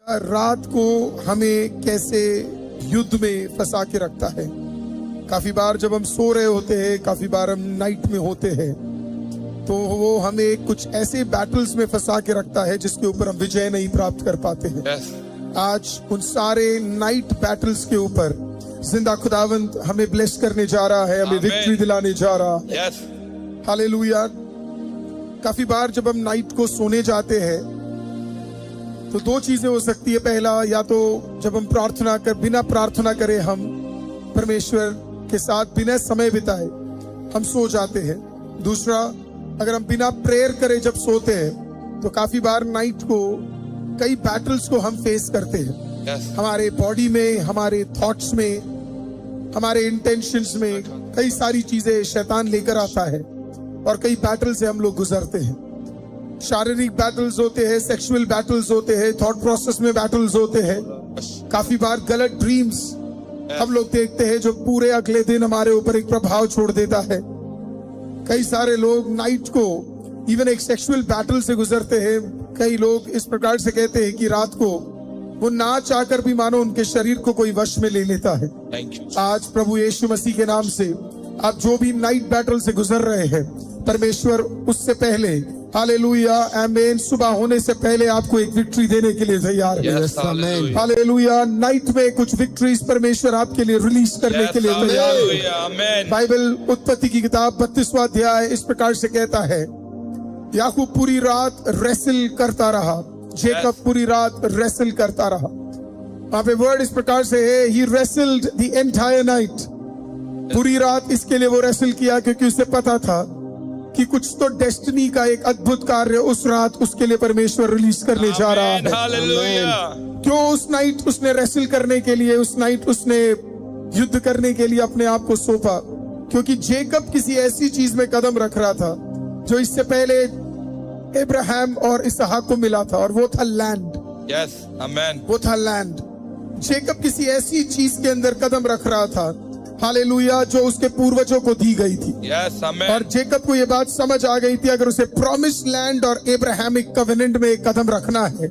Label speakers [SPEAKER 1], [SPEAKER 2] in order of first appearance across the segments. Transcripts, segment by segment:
[SPEAKER 1] रात को हमें कैसे युद्ध में फंसा के रखता है। काफी बार जब हम सो रहे होते हैं, काफी बार हम नाइट में होते हैं, तो वो हमें कुछ ऐसे बैटल्स में फंसा के रखता है जिसके ऊपर हम विजय नहीं प्राप्त कर पाते हैं। आज उन सारे नाइट बैटल्स के ऊपर जिंदा खुदावंद हमें ब्लेस करने जा रहा है, हमें विक्ट्री दिलाने जा रहा है। हालेलुया। काफी बार जब हम नाइट को सोने जाते हैं तो दो चीजें हो सकती है। पहला, या तो जब हम बिना प्रार्थना करे हम परमेश्वर के साथ बिना समय बिताए हम सो जाते हैं। दूसरा, अगर हम बिना प्रेयर करे जब सोते हैं तो काफी बार नाइट को कई बैटल्स को हम फेस करते हैं। हमारे बॉडी में, हमारे थॉट्स में, हमारे इंटेंशंस में कई सारी चीजें शैतान लेकर आता है और कई बैटल से हम लोग गुजरते हैं। शारीरिक बैटल्स होते हैं, सेक्सुअल बैटल्स होते हैं, थॉट प्रोसेस में बैटल्स होते हैं। काफी बार गलत ड्रीम्स हम लोग देखते हैं जो पूरे अगले दिन हमारे ऊपर एक प्रभाव छोड़ देता है। कई सारे लोग नाइट को इवन एक सेक्सुअल बैटल से गुजरते हैं। कई लोग इस प्रकार से कहते हैं कि रात को वो ना चाहकर भी मानो उनके शरीर को कोई वश में ले लेता है। आज प्रभु यीशु मसीह के नाम से आप जो भी नाइट बैटल से गुजर रहे हैं, परमेश्वर उससे पहले, हालेलुया, आमीन, सुबह होने से पहले आपको एक विक्ट्री देने के लिए तैयार है। हालेलुया। नाइट में कुछ विक्ट्रीज परमेश्वर आपके लिए रिलीज करने के लिए तैयार है। बाइबल उत्पत्ति की किताब 32वां अध्याय इस प्रकार से कहता है, याकूब पूरी रात रेसल करता रहा, जेकब पूरी रात रेसल करता रहा। वहां पे वर्ड इस प्रकार से है, ही रेसल्ड द एंटायर नाइट। पूरी रात इसके लिए वो रेसल किया क्योंकि उसे पता था कि कुछ तो डेस्टिनी का एक अद्भुत कार्य उस रात उसके लिए परमेश्वर रिलीज करने जा रहा है। क्यों उस नाइट उसने रेसल करने के लिए, उस नाइट उसने युद्ध करने के लिए अपने आप को सौंपा? क्योंकि जेकब किसी ऐसी चीज में कदम रख रहा था जो इससे पहले अब्राहम और इसहाक को मिला था, और वो था लैंड। वो था लैंड। जेकब किसी ऐसी चीज के अंदर कदम रख रहा था, हालेलुया, जो उसके पूर्वजों को दी गई थी। और जेकब को ये बात समझ आ गई थी, अगर उसे प्रॉमिस लैंड और अब्राहमिक कवेनेंट में एक कदम रखना है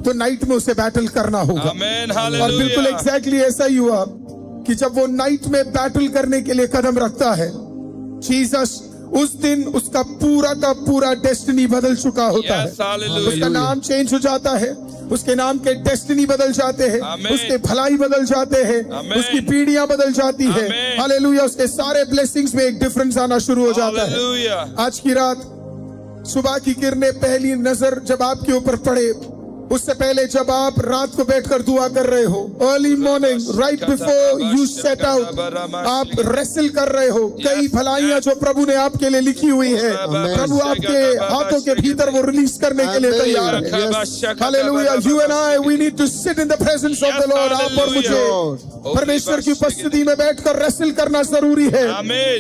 [SPEAKER 1] तो नाइट में उसे बैटल करना होगा। और बिल्कुल एग्जैक्टली ऐसा ही हुआ कि जब वो नाइट में बैटल करने के लिए कदम रखता है, जीसस उस दिन उसका पूरा का पूरा डेस्टिनी बदल चुका होता है। उसका नाम चेंज हो जाता है, उसके नाम के डेस्टिनी बदल जाते हैं, उसके भलाई बदल जाते हैं, उसकी पीढ़ियां बदल जाती है। हालेलुया। उसके सारे ब्लेसिंग्स में एक डिफरेंस आना शुरू हो जाता है। आज की रात सुबह की किरणें पहली नजर जब आपके ऊपर पड़े, उससे पहले जब आप रात को बैठकर दुआ कर रहे हो, early morning right before you set out, आप रेसल कर रहे हो। कई भलाइयां जो प्रभु ने आपके लिए लिखी हुई है, प्रभु आपके हाथों के भीतर वो रिलीज करने के लिए तैयार है। Hallelujah. You and I, we need to sit in the presence of the Lord. आप और मुझे परमेश्वर की उपस्थिति में बैठकर रेसल करना जरूरी है।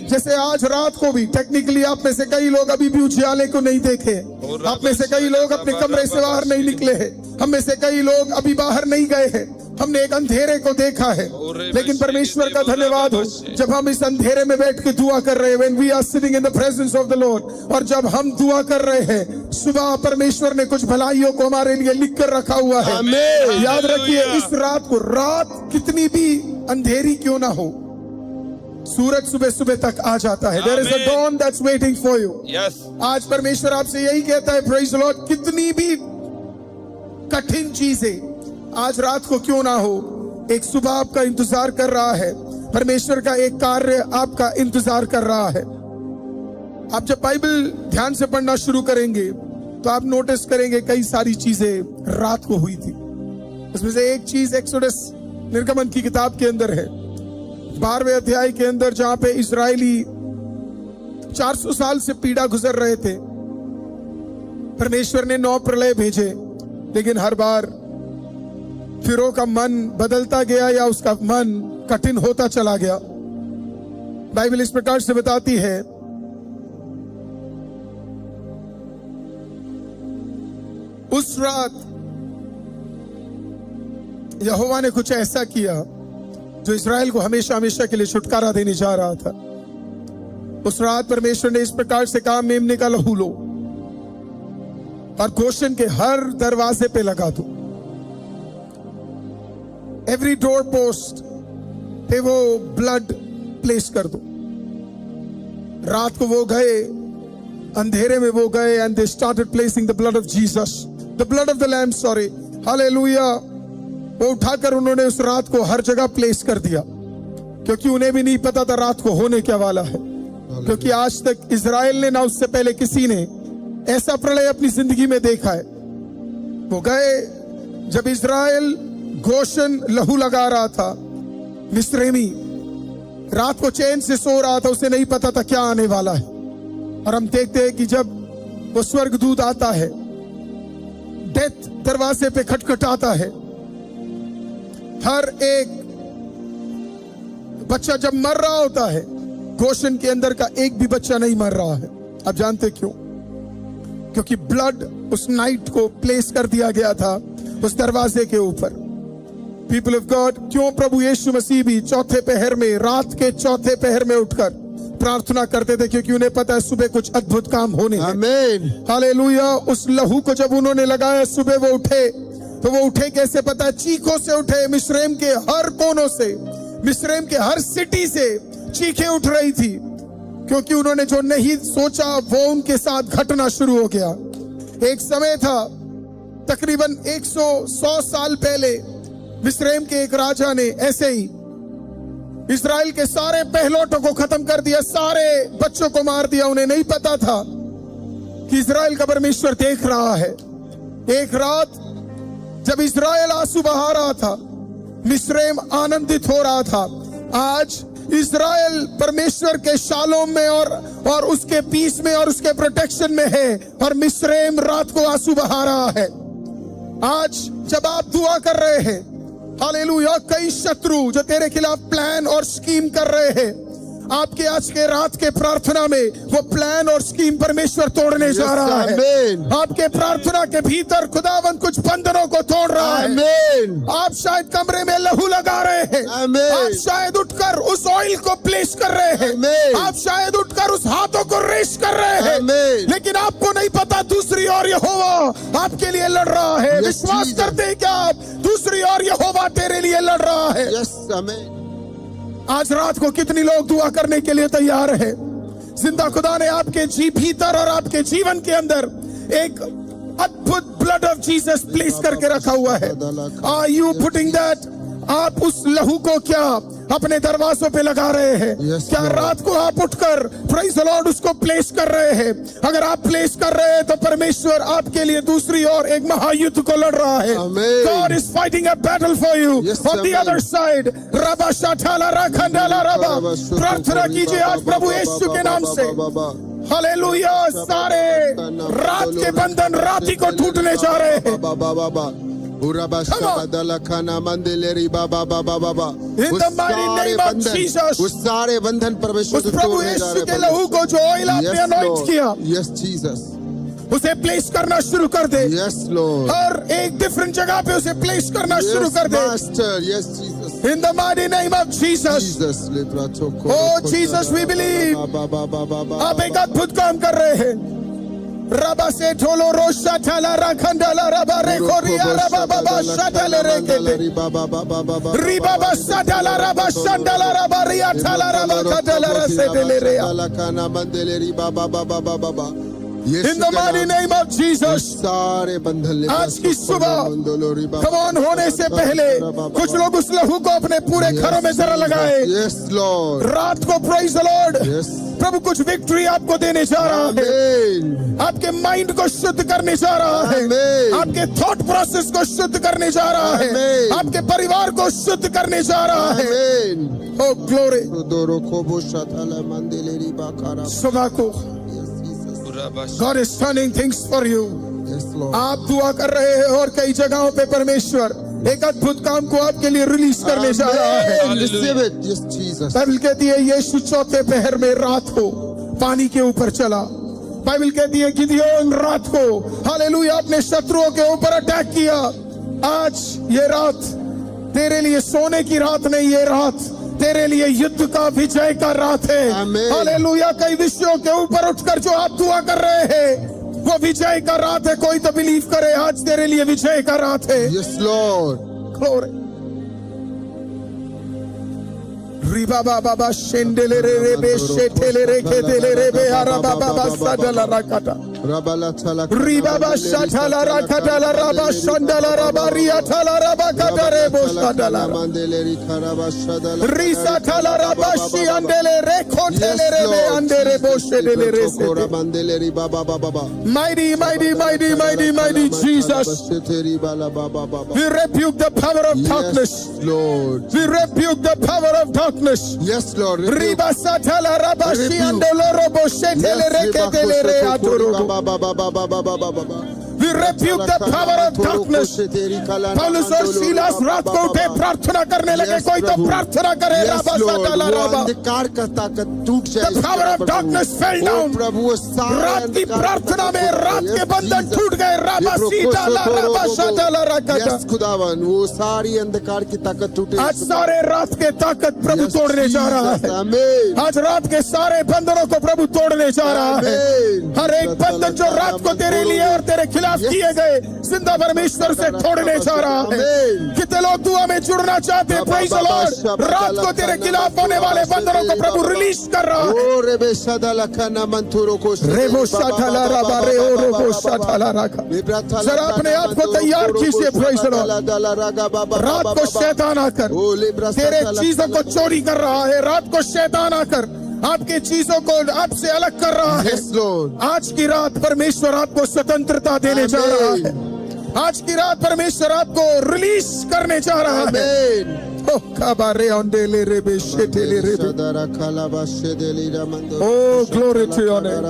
[SPEAKER 1] जैसे आज रात को भी टेक्निकली आप में से कई लोग अभी भी उजियाले को नहीं देखे, आप में से कई लोग अपने कमरे से बाहर नहीं निकले हैं, हम में से कई लोग अभी बाहर नहीं गए हैं, हमने एक अंधेरे को देखा है। लेकिन परमेश्वर का धन्यवाद हो, जब हम इस अंधेरे में बैठ के दुआ कर रहे हैं, when we are sitting in the presence of the Lord, और जब हम दुआ कर रहे हैं, सुबह परमेश्वर ने कुछ भलाइयों को हमारे लिए लिख कर रखा हुआ है। याद रखिए, इस रात को, रात कितनी भी अंधेरी क्यों ना हो, सूरज सुबह सुबह तक आ जाता है। There is a dawn that's waiting for you. आज परमेश्वर आपसे यही कहता है, praise the Lord, कितनी भी कठिन चीजें आज रात को क्यों ना हो, एक सुबह आपका इंतजार कर रहा है। परमेश्वर का एक कार्य आपका इंतजार कर रहा है। आप जब बाइबल ध्यान से पढ़ना शुरू करेंगे तो आप नोटिस करेंगे कई सारी चीजें रात को हुई थी। उसमें से एक चीज एक्सोडस निर्गमन की किताब के अंदर है, 12वें अध्याय के अंदर, जहां पे इजरायली 400 साल से पीड़ा गुजर रहे थे। परमेश्वर ने 9 प्रलय भेजे, लेकिन हर बार फिरो का मन बदलता गया या उसका मन कठिन होता चला गया। बाइबल इस प्रकार से बताती है, उस रात यहोवा ने कुछ ऐसा किया जो इस्राएल को हमेशा हमेशा के लिए छुटकारा देने जा रहा था। उस रात परमेश्वर ने इस प्रकार से कहा, मेमने का लहू लो और गोशन के हर दरवाजे पे लगा दो। एवरी डोर पोस्ट पे वो ब्लड प्लेस कर दो। रात को वो गए, अंधेरे में वो गए, and they started placing the blood of Jesus, the blood of the lamb, sorry, hallelujah. वो उठाकर उन्होंने उस रात को हर जगह प्लेस कर दिया, क्योंकि उन्हें भी नहीं पता था रात को होने क्या वाला है। क्योंकि आज तक इजराइल ने ना उससे पहले किसी ने ऐसा प्रलय अपनी जिंदगी में देखा है। वो गए, जब इजराइल गोशन लहू लगा रहा था, मिस्रेमी रात को चैन से सो रहा था, उसे नहीं पता था क्या आने वाला है। और हम देखते हैं कि जब वो स्वर्गदूत आता है, डेथ दरवाजे पे खटखटाता है, हर एक बच्चा जब मर रहा होता है, गोशन के अंदर का एक भी बच्चा नहीं मर रहा है। आप जानते क्यों? क्योंकि ब्लड उस नाइट को प्लेस कर दिया गया था उस दरवाजे के ऊपर। पीपल ऑफ गॉड, क्यों प्रभु यीशु मसीह भी चौथे पहर में, रात के चौथे पहर में उठकर प्रार्थना करते थे? क्योंकि उन्हें पता है सुबह कुछ अद्भुत काम होने हैं। आमीन, हालेलुया। उस लहू को जब उन्होंने लगाया, सुबह वो उठे, तो वो उठे कैसे पता है? चीखों से उठे। मिस्रैम के हर कोनों से, मिस्रैम के हर सिटी से चीखें उठ रही थी, क्योंकि उन्होंने जो नहीं सोचा वो उनके साथ घटना शुरू हो गया। एक समय था, तकरीबन 100 साल पहले, मिस्रैम के एक राजा ने ऐसे ही इजराइल के सारे पहलौठों को खत्म कर दिया, सारे बच्चों को मार दिया। उन्हें नहीं पता था कि इजराइल का परमेश्वर देख रहा है। एक रात जब इजराइल आंसू बहा रहा था, मिस्रैम आनंदित हो रहा था। आज इजराइल परमेश्वर के शालोम में और उसके पीस में और उसके प्रोटेक्शन में है, और मिस्रैम रात को आंसू बहा रहा है। आज जब आप दुआ कर रहे हैं, हालेलुया, कई शत्रु जो तेरे खिलाफ प्लान और स्कीम कर रहे हैं, आपके आज के रात के प्रार्थना में वो प्लान और स्कीम परमेश्वर तोड़ने जा रहा है। आपके प्रार्थना के भीतर खुदावंद कुछ बंधनों को तोड़ रहा है। आप शायद कमरे में लहू लगा रहे हैं, आप शायद उठकर उस ऑयल को प्लेस कर रहे हैं, आप शायद उठकर उस हाथों को रेस कर रहे हैं, लेकिन आपको नहीं पता दूसरी ओर यहोवा आपके लिए लड़ रहा है। विश्वास करते हैं क्या आप? दूसरी ओर यहोवा तेरे लिए लड़ रहा है। आज रात को कितनी लोग दुआ करने के लिए तैयार है? जिंदा खुदा ने आपके भीतर और आपके जीवन के अंदर एक अद्भुत ब्लड ऑफ जीसस प्लेस करके रखा हुआ है। Are you putting that? आप उस लहू को क्या अपने दरवाजों पे लगा रहे हैं? क्या रात को आप उठकर प्रेज़ द लॉर्ड उसको प्लेस कर रहे हैं? अगर आप प्लेस कर रहे हैं तो परमेश्वर आपके लिए दूसरी ओर एक महायुद्ध को लड़ रहा है। God is fighting a battle for you on the other side। रबा शाठाला रखंडाला रबा, प्रार्थना कीजिए आज प्रभु यीशु के नाम से। हालेलुया। सारे रात के बंधन रात ही को टूटने जा रहे हैं। In the mighty name of Jesus, उस सारे बंधन परमेश्वर से तोड़ने जा रहे हैं। प्रभु यीशु के लहू को जो ऑयल आपने अनॉइंट किया, यस जीसस, उसे प्लेस करना शुरू कर दे। यस लॉर्ड, हर एक डिफरेंट जगह पे उसे प्लेस करना शुरू कर दे। Master, yes Jesus, in the mighty name of Jesus, oh Jesus, we believe आप एक अद्भुत काम कर रहे हैं। रबा से ठोलो रोशा ठाला रखंडाला रबा रेखोरिया रबा बाबा शाटाले रेकेते रिबा बाबा ठाला रबा शांडाला रबा रिया ठाला रबा कटाला रसेले रिया लकाना मंदले रिबा बाबा बाबा बाबा। In the mighty name of Jesus, सारे बंधन आज की सुबह कमान होने से पहले कुछ लोग उस लहू को अपने पूरे घरों में जरा लगाए। Yes Lord, रात को praise the Lord, प्रभु कुछ विक्ट्री आपको देने जा रहा है। आपके माइंड को शुद्ध करने जा रहा है, आपके थॉट प्रोसेस को शुद्ध करने जा रहा है, आपके परिवार को शुद्ध करने जा रहा है। Oh glory, सुबह को God is turning things for you। आप दुआ कर रहे हैं और कई जगहों पे परमेश्वर एक अद्भुत काम को आपके लिए रिलीज करने जा रहा है। बाइबल कहती है यीशु चौथे पहर में रात को पानी के ऊपर चला। बाइबल कहती है गिदियोन रात को हालेलुया अपने शत्रुओं के ऊपर अटैक किया। आज ये रात तेरे लिए सोने की रात नहीं, ये रात तेरे लिए युद्ध का विजय का रात है। हालेलुया। कई विषयों के ऊपर उठकर जो आप दुआ कर रहे हैं वो विजय का रात है। कोई तो बिलीव करे आज तेरे लिए विजय का रात है। Yes lord, glory. रिबा बाबा शेंडेले रे रे बे शेटेले रे खेतेले रे बे हरा बाबा साडला राकाटा रिबा बा शाटला राकाटा रबा शंडला रबा रिया ठला रबा काटा रे बो शाडला रिसा ठला रबा शी अंडेले रे खोटेले रे बे अंडेरे बो शेडेले रे से mighty Jesus. We rebuke the power of darkness.
[SPEAKER 2] Lord.
[SPEAKER 1] We rebuke the power of darkness.
[SPEAKER 2] Yes, Lord.
[SPEAKER 1] Riba satala rabashi andolo robo shetele reketele re atoro. We rebuke the power of darkness. Paulus और सीलास रात को उठे प्रार्थना करने लगे, कोई तो प्रार्थना करे राबा साडला राबा.
[SPEAKER 2] अंधकार का ताकत टूट जाए.
[SPEAKER 1] The power of darkness fell down. रात की प्रार्थना में रात के बंधन टूट गए. राबा सीडाला राबा साडला राकाटा.
[SPEAKER 2] Yes, खुदावन वो सारी अंधकार की ताकत टूटे.
[SPEAKER 1] आज सारे रात के ताकत प्रभु तोड़ने जा रहा है. आज रात के सारे बंधनों को प्रभु तोड़ने जा रहा है. हर एक बंधन जो रात को तेरे लिए और तेरे खिलाफ किए गए जिंदा परमेश्वर से तोड़ने जा रहा है. कितने लोग दुआ में जुड़ना चाहते हैं? Praise the Lord. रात को तेरे खिलाफ होने वाले बंधनों को प्रभु रिलीज कर रहा है. रेबो शाठला राबा रे ओ रोबो शाठला राका. जरा अपने आप को तैयार कीजिए. Praise the Lord. रात को शैतान आकर तेरे चीजों को चोरी कर रहा है. रात को शैतान आकर आपके चीजों को आपसे अलग कर रहा है. आज की रात परमेश्वर आपको स्वतंत्रता देने जा रहा है. आज की रात परमेश्वर आपको रिलीज करने जा रहा है. Oh, glory to your name.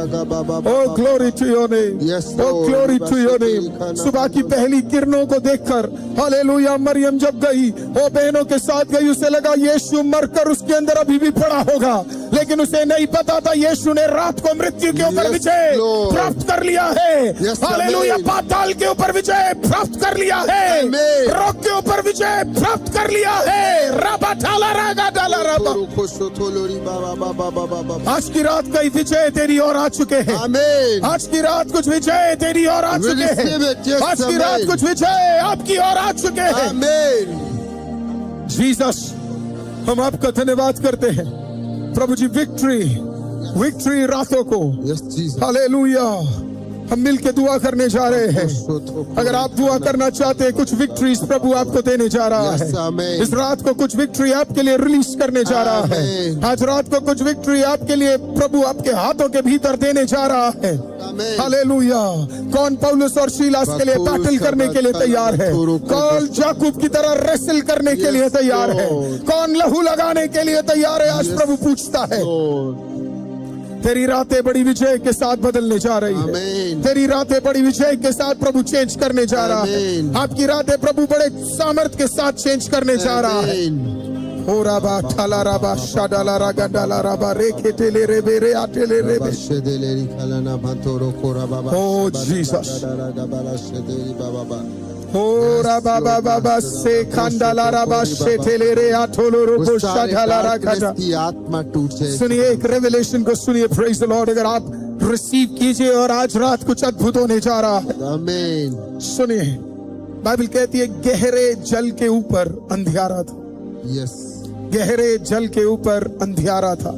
[SPEAKER 1] Oh, glory to your name. Oh, glory to your name. सुबह की पहली किरणों को देखकर हालेलुया मरियम जब गई, वो बहनों के साथ गई, उसे लगा यीशु मरकर उसके अंदर अभी भी पड़ा होगा, लेकिन उसे नहीं पता था यीशु ने रात को मृत्यु के ऊपर विजय प्राप्त कर लिया है. हालेलुया पाताल के ऊपर विजय प्राप्त कर लिया है. रोग के ऊपर विजय प्राप्त कर लिया है. रबा ठाला रागा डाला रबा. आज की रात का विजय तेरी ओर आ चुके हैं. आज की रात कुछ विजय तेरी ओर आ चुके हैं. आज की रात कुछ विजय आपकी ओर आ चुके हैं. जीसस, हम आपका धन्यवाद करते हैं प्रभु जी. विक्ट्री रातों को हालेलुया हम मिलके दुआ करने जा रहे हैं. अगर आप दुआ करना चाहते हैं, कुछ विक्ट्रीज प्रभु आपको देने जा रहा है. इस रात को कुछ विक्ट्री आपके लिए रिलीज करने जा रहा है. आज रात को कुछ विक्ट्री आपके लिए प्रभु आपके हाथों के भीतर देने जा रहा है. हालेलुया. कौन पौलुस और सीलास के लिए बैटल करने के लिए तैयार है? कौन याकूब की तरह रेसल करने के लिए तैयार है? कौन लहू लगाने के लिए तैयार है? आज प्रभु पूछता है. तेरी रातें बड़ी विजय के साथ बदलने जा रही है. तेरी रातें बड़ी विजय के साथ प्रभु चेंज करने जा रहा है. आपकी रातें प्रभु बड़े सामर्थ के साथ चेंज करने जा रहा है. ओ राबा ठाला राबा शाडाला रागा डाला राबा रे खेटेले रे बेरे आटेले रे बे. ओ जीसस. ओ राबा बाबा से खंडाला राबा शेटेले रे आठोलो रोबो शाडाला रागा.
[SPEAKER 2] आत्मा टूट जाए.
[SPEAKER 1] सुनिए एक रेवलेशन को सुनिए. Praise the Lord. अगर आप रिसीव कीजिए और आज रात कुछ अद्भुत होने जा रहा है.
[SPEAKER 2] आमीन.
[SPEAKER 1] सुनिए बाइबल कहती है गहरे जल के ऊपर अंधियारा था.
[SPEAKER 2] यस.
[SPEAKER 1] गहरे जल के ऊपर अंधियारा था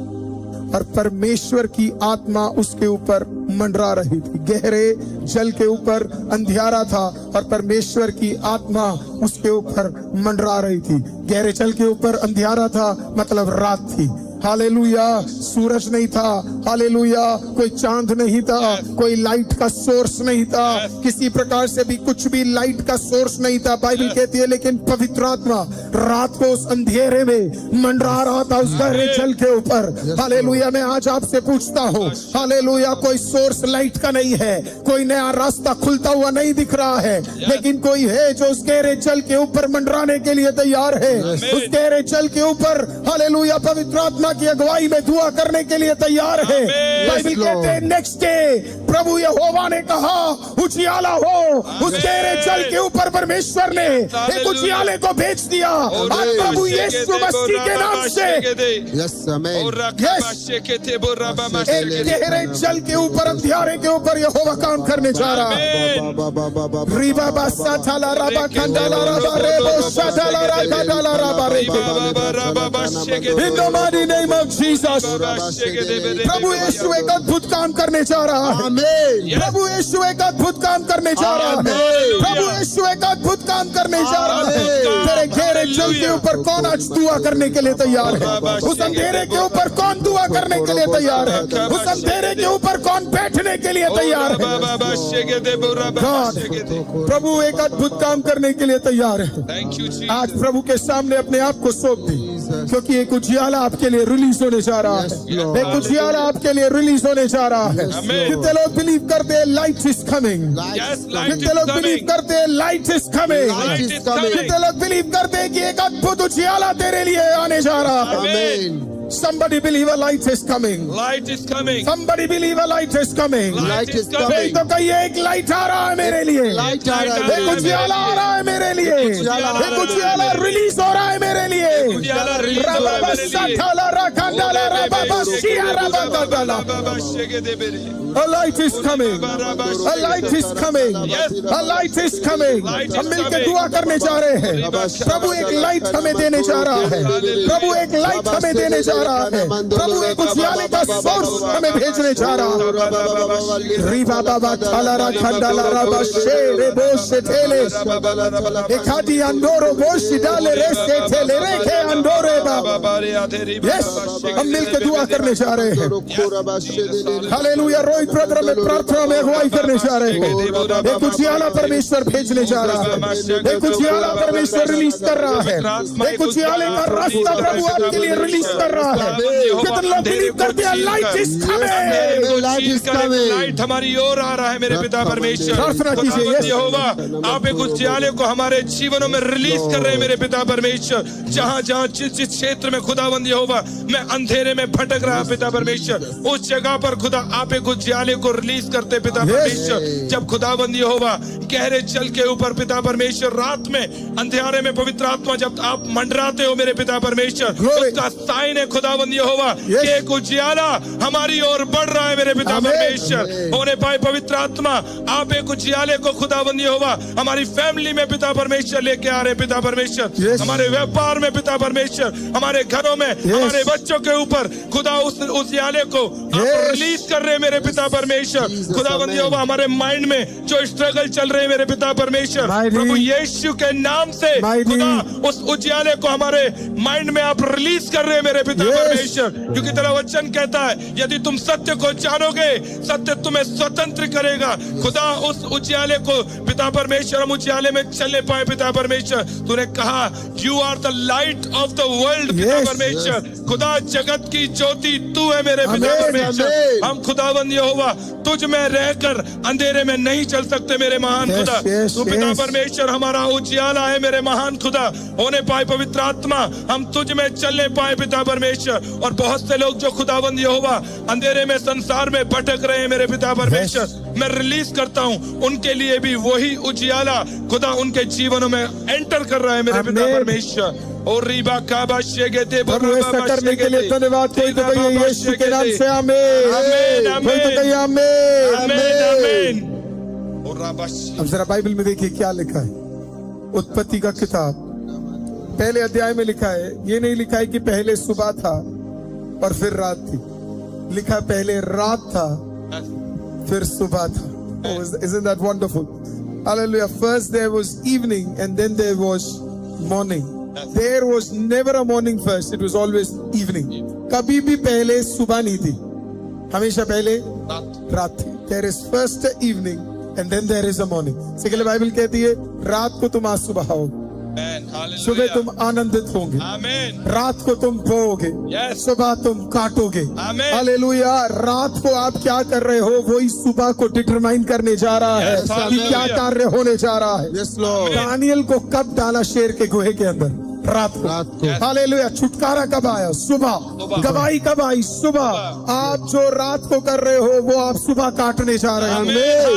[SPEAKER 1] और परमेश्वर की आत्मा उसके ऊपर मंडरा रही थी. गहरे जल के ऊपर अंधियारा था और परमेश्वर की आत्मा उसके ऊपर मंडरा रही थी. गहरे जल के ऊपर अंधियारा था मतलब रात थी. हालेलुया. सूरज नहीं था. हालेलुया. कोई चांद नहीं था. कोई लाइट का सोर्स नहीं था. किसी प्रकार से भी कुछ भी लाइट का सोर्स नहीं था. बाइबल कहती है लेकिन पवित्र आत्मा रात को उस अंधेरे में मंडरा रहा था उस गहरे जल के ऊपर. हालेलुया. मैं आज आपसे पूछता हूँ हालेलुया. कोई सोर्स लाइट का नहीं है. कोई नया रास्ता खुलता हुआ नहीं दिख रहा है, लेकिन कोई है जो उस गहरे जल के ऊपर मंडराने के लिए तैयार है. उस गहरे जल के ऊपर हालेलुया पवित्र आत्मा की अगुवाई में दुआ करने के लिए तैयार है. बाइबल कहते हैं नेक्स्ट डे प्रभु यहोवा ने कहा उजियाला हो, उस गहरे जल के ऊपर परमेश्वर ने एक उजियाले को भेज दिया। आज प्रभु यीशु मसीह के नाम से
[SPEAKER 2] यस आमेन
[SPEAKER 1] एक गहरे जल के ऊपर, अंधियारे के ऊपर यहोवा काम करने जा रहा है। रीबा बासा थाला राबा खंडाला राबा रेबो शादाला राबा डाला राबा रेके। In the mighty name of Jesus, प्रभु यीशु एक अद्भुत काम करने जा रहा है।
[SPEAKER 2] आमेन
[SPEAKER 1] प्रभु यीशु एक अद्भुत काम करने जा रहा है। प्रभु यीशु एक अद्भुत काम करने जा रहा है। तेरे गहरे जल के ऊपर कौन आज दुआ करने के लिए तैयार है? उस अंधेरे के ऊपर कौन दुआ करने के लिए तैयार है? उस अंधेरे के ऊपर कौन बैठने के लिए तैयार है? God, प्रभु एक अद्भुत काम करने के लिए तैयार है।
[SPEAKER 3] थैंक यू जी।
[SPEAKER 1] आज प्रभु के सामने अपने आप को सौंप दी, क्योंकि एक उजियाला आपके लिए रिलीज होने जा रहा है। एक उजियाला आपके लिए रिलीज होने जा रहा है। कितने लोग बिलीव करते हैं light is coming?
[SPEAKER 3] Yes, light is
[SPEAKER 1] कितने लोग बिलीव
[SPEAKER 3] coming.
[SPEAKER 1] करते हैं light is coming?
[SPEAKER 2] Light is
[SPEAKER 3] is
[SPEAKER 2] coming.
[SPEAKER 1] कितने लोग बिलीव करते हैं कि एक अद्भुत उजियाला तेरे लिए आने जा रहा है?
[SPEAKER 2] आमेन
[SPEAKER 1] Somebody believe a light is coming.
[SPEAKER 3] Light is coming.
[SPEAKER 1] Somebody believe a light is coming.
[SPEAKER 2] Light is
[SPEAKER 1] एक
[SPEAKER 2] coming.
[SPEAKER 1] तो कहिए एक लाइट आ रहा है मेरे लिए।
[SPEAKER 2] लाइट आ रहा
[SPEAKER 1] एक
[SPEAKER 2] है
[SPEAKER 1] उजियाला आ रहा है मेरे लिए। एक उजियाला रिलीज हो रहा है मेरे लिए।
[SPEAKER 3] उजियाला release हो रहा है मेरे लिए।
[SPEAKER 1] रबाबा रखंडाला रबाबा शिया Rubaba. A light is coming. A light is coming. A light is coming. हम मिलकर दुआ करने जा रहे हैं। प्रभु एक लाइट हमें देने जा रहा है। प्रभु एक लाइट हमें देने जा रहा है। प्रभु एक उजियाले का सोर्स हमें भेजने जा रहा है। रीबा बाबा थाला रखंडाला रबा शेरे बोश ठेले एकादी अंडोरो बोश डाले रे से ठेले रे के अंडोरे बाबा। यस, हम मिलकर दुआ करने जा रहे हैं। हालेलुया। रोहित ब्रदर में प्रार्थना में अगुवाई करने जा रहे हैं। एक उजियाला परमेश्वर भेजने जा रहा है। एक उजियाला परमेश्वर रिलीज कर रहा है। एक उजियाले का रास्ता प्रभु आपके लिए रिलीज कर रहा है। कितने लोग बिलीव करते हैं light is coming?
[SPEAKER 2] Light is coming.
[SPEAKER 3] Light हमारी ओर आ रहा है मेरे पिता परमेश्वर।
[SPEAKER 1] प्रार्थना कीजिए,
[SPEAKER 3] खुदावंद
[SPEAKER 1] yes.
[SPEAKER 3] यहोवा, आप एक उजियाले को हमारे जीवनों में रिलीज कर रहे हैं मेरे पिता परमेश्वर। जहाँ जहाँ जिस क्षेत्र में खुदावंद यहोवा मैं अंधेरे में भटक रहा पिता परमेश्वर, उस जगह पर खुदा आप एक उजियाले को रिलीज करते पिता
[SPEAKER 1] Yes.
[SPEAKER 3] परमेश्वर। जब खुदावंद यहोवा गहरे जल के ऊपर पिता परमेश्वर रात में अंधेरे में पवित्र आत्मा जब आप मंडराते हो मेरे पिता परमेश्वर,
[SPEAKER 1] Glory.
[SPEAKER 3] उसका साइन है खुदावंद यहोवा
[SPEAKER 1] Yes.
[SPEAKER 3] कि एक उजियाला हमारी ओर बढ़ रहा है मेरे पिता
[SPEAKER 1] Amen.
[SPEAKER 3] परमेश्वर। होने पाए पवित्र आत्मा, आप एक उजियाले को खुदावंद यहोवा हमारी फैमिली में पिता परमेश्वर लेके आ रहे पिता परमेश्वर।
[SPEAKER 1] Yes.
[SPEAKER 3] हमारे व्यापार में पिता परमेश्वर, हमारे घरों में, हमारे बच्चों के ऊपर खुदा उस उजियाले को आप
[SPEAKER 1] Yes.
[SPEAKER 3] रिलीज कर रहे हैं मेरे पिता परमेश्वर।
[SPEAKER 2] Jesus,
[SPEAKER 3] खुदावंद
[SPEAKER 2] Amen.
[SPEAKER 3] यहोवा हमारे माइंड में जो स्ट्रगल चल रहे हैं मेरे पिता परमेश्वर,
[SPEAKER 1] Mighty.
[SPEAKER 3] प्रभु यीशु के नाम से
[SPEAKER 1] Mighty.
[SPEAKER 3] खुदा उस उजियाले को हमारे माइंड में आप रिलीज कर रहे हैं मेरे पिता
[SPEAKER 1] Yes.
[SPEAKER 3] परमेश्वर। क्योंकि तेरा वचन कहता है यदि तुम सत्य को जानोगे सत्य तुम्हें स्वतंत्र करेगा। खुदा उस उजियाले को पिता परमेश्वर हम उजियाले में चलने पाए पिता परमेश्वर। तूने कहा you are the light of the world पिता
[SPEAKER 1] Yes.
[SPEAKER 3] परमेश्वर। खुदा जगत की ज्योति तू है मेरे पिता
[SPEAKER 1] Amen.
[SPEAKER 3] परमेश्वर।
[SPEAKER 2] Amen.
[SPEAKER 3] हम खुदावंद यहोवा तुझ में रहकर अंधेरे में नहीं चल सकते मेरे महान
[SPEAKER 1] Yes,
[SPEAKER 3] खुदा।
[SPEAKER 1] yes,
[SPEAKER 3] तू पिता
[SPEAKER 1] yes.
[SPEAKER 3] परमेश्वर हमारा उजियाला है मेरे महान खुदा। होने पाए पवित्र आत्मा हम तुझ में चलने पाए पिता परमेश्वर। और बहुत से लोग जो खुदावंद यहोवा अंधेरे में संसार में भटक रहे हैं मेरे पिता परमेश्वर, मैं रिलीज करता हूँ उनके लिए भी वही उजियाला खुदा उनके जीवनों में एंटर कर रहा है मेरे पिता
[SPEAKER 1] Amen.
[SPEAKER 3] परमेश्वर। और रीबा काबा शेगेते
[SPEAKER 1] प्रभु ऐसा करने के लिए धन्यवाद। कोई तो कहिए यीशु के नाम से आमीन।
[SPEAKER 3] आमीन,
[SPEAKER 1] कोई तो कहिए आमीन।
[SPEAKER 3] आमीन आमीन। और राबाश
[SPEAKER 1] अब जरा बाइबल में देखिए क्या लिखा है। उत्पत्ति का किताब पहले अध्याय में लिखा है, ये नहीं लिखा है कि पहले सुबह था और फिर रात थी। लिखा पहले रात था फिर सुबह था। Oh, isn't that wonderful? Hallelujah. First there was evening and then there was morning. There was never a morning first. It was always evening. कभी भी पहले सुबह नहीं थी, हमेशा पहले रात थी। There is first evening and then there is a morning. इसलिए बाइबल कहती है रात को तुम आज सुबह आओगे, सुबह तुम आनंदित होंगे,
[SPEAKER 3] आमीन
[SPEAKER 1] रात को तुम बोओगे,
[SPEAKER 3] Yes.
[SPEAKER 1] सुबह तुम काटोगे।
[SPEAKER 3] Amen.
[SPEAKER 1] हालेलुया। रात को आप क्या कर रहे हो वही सुबह को डिटरमाइन करने जा रहा है
[SPEAKER 3] Yes,
[SPEAKER 1] कि क्या
[SPEAKER 3] hallelujah.
[SPEAKER 1] कार्य होने जा रहा है।
[SPEAKER 2] Yes, Lord.
[SPEAKER 1] दानियल को कब डाला शेर के गुहे के अंदर? रात
[SPEAKER 2] रात
[SPEAKER 1] को।
[SPEAKER 2] को।
[SPEAKER 1] हालेलुया। छुटकारा कब आया? सुबह। गवाही कब आई? सुबह। आप जो रात को कर रहे हो वो आप सुबह काटने जा रहे हो।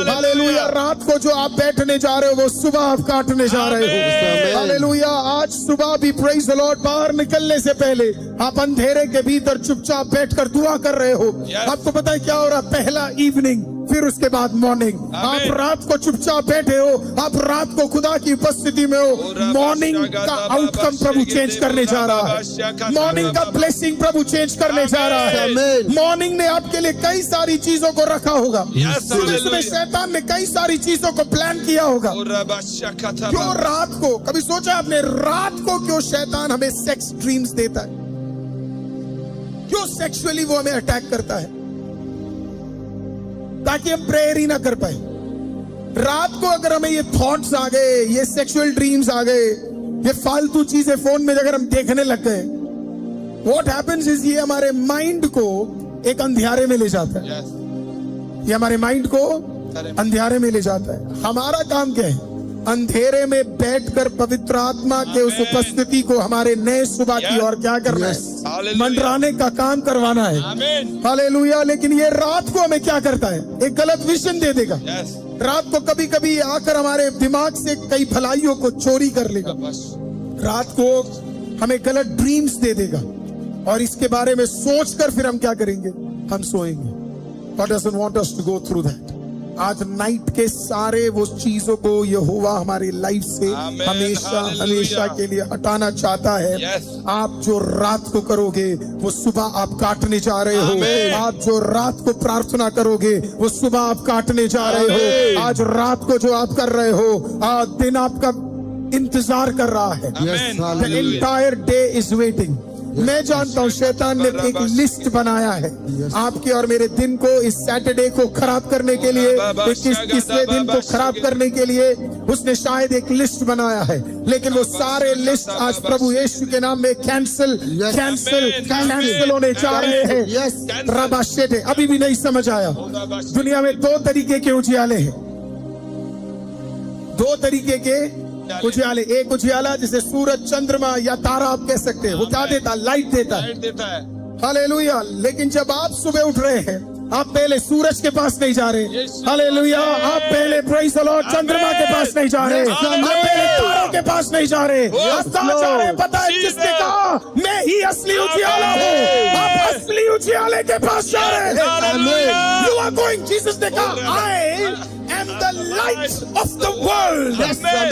[SPEAKER 1] हालेलुया। रात को जो आप बैठने जा रहे हो वो सुबह आप काटने जा रहे हो। हालेलुया। आज सुबह भी प्रेज द लॉर्ड, बाहर निकलने से पहले आप अंधेरे के भीतर चुपचाप बैठकर दुआ कर रहे हो। आपको पता है क्या हो रहा? पहला इवनिंग, फिर उसके बाद मॉर्निंग। आप रात को चुपचाप बैठे हो, आप रात को खुदा की उपस्थिति में हो। मॉर्निंग का आउटकम प्रभु चेंज करने जा रहा है। मॉर्निंग का ब्लेसिंग प्रभु चेंज करने जा रहा है। मॉर्निंग ने आपके लिए कई सारी चीजों को रखा होगा। सुबह सुबह शैतान ने कई सारी चीजों को प्लान किया होगा। क्यों रात को? कभी सोचा आपने रात को क्यों शैतान हमें सेक्स ड्रीम्स देता है? क्यों सेक्सुअली वो हमें अटैक करता है? ताकि हम प्रेयर ही ना कर पाए। रात को अगर हमें ये थॉट्स आ गए, ये सेक्सुअल ड्रीम्स आ गए, ये फालतू चीजें फोन में अगर हम देखने लग गए, व्हाट हैपेंस इज ये हमारे माइंड को एक अंधियारे में ले जाता है। ये हमारे माइंड को अंधियारे में ले जाता है। हमारा काम क्या है? अंधेरे में बैठकर पवित्र आत्मा के उस उपस्थिति को हमारे नए सुबह की ओर क्या करना है? मंडराने का काम करवाना है। हालेलुया। लेकिन ये रात को हमें क्या करता है? एक गलत विजन दे देगा। रात को कभी कभी आकर हमारे दिमाग से कई भलाइयों को चोरी कर लेगा। रात को हमें गलत ड्रीम्स दे देगा और इसके बारे में सोचकर फिर हम क्या करेंगे? हम सोएंगे। God doesn't want us to go through that. आज नाइट के सारे वो चीजों को यहोवा हमारी लाइफ से हमेशा हमेशा के लिए हटाना चाहता है। आप जो रात को करोगे वो सुबह आप काटने जा रहे हो। आप जो रात को प्रार्थना करोगे वो सुबह आप काटने जा रहे हो। आज रात को जो आप कर रहे हो, आज दिन आपका इंतजार कर रहा है। The entire day is waiting. मैं जानता हूँ शैतान ने एक लिस्ट बनाया है आपके और मेरे दिन को, इस सैटरडे को खराब करने के लिए, इसके दिन को खराब करने के लिए उसने शायद एक लिस्ट बनाया है। लेकिन वो सारे लिस्ट आज प्रभु यीशु के नाम में कैंसिल होने जा रहे हैं। रबाशेटे अभी भी नहीं समझ आया। दुनिया में दो तरीके के उजियाले हैं। दो तरीके के उजियाले। एक उजियाला जिसे सूरज, चंद्रमा या तारा आप कह सकते हैं, वो क्या देता? लाइट देता है। हालेलुया। लेकिन जब आप सुबह उठ रहे हैं, आप पहले सूरज के पास नहीं जा रहे। हालेलुया। आप पहले प्रेज़ द लॉर्ड चंद्रमा के पास नहीं जा रहे। आप पहले तारों के पास नहीं जा रहे। आप कहाँ जा रहे? पता है जिसने कहा मैं ही असली उजियाला हूँ, आप असली उजियाले के पास जा रहे हैं। You are going. जीसस ने कहा आई am the light of the world.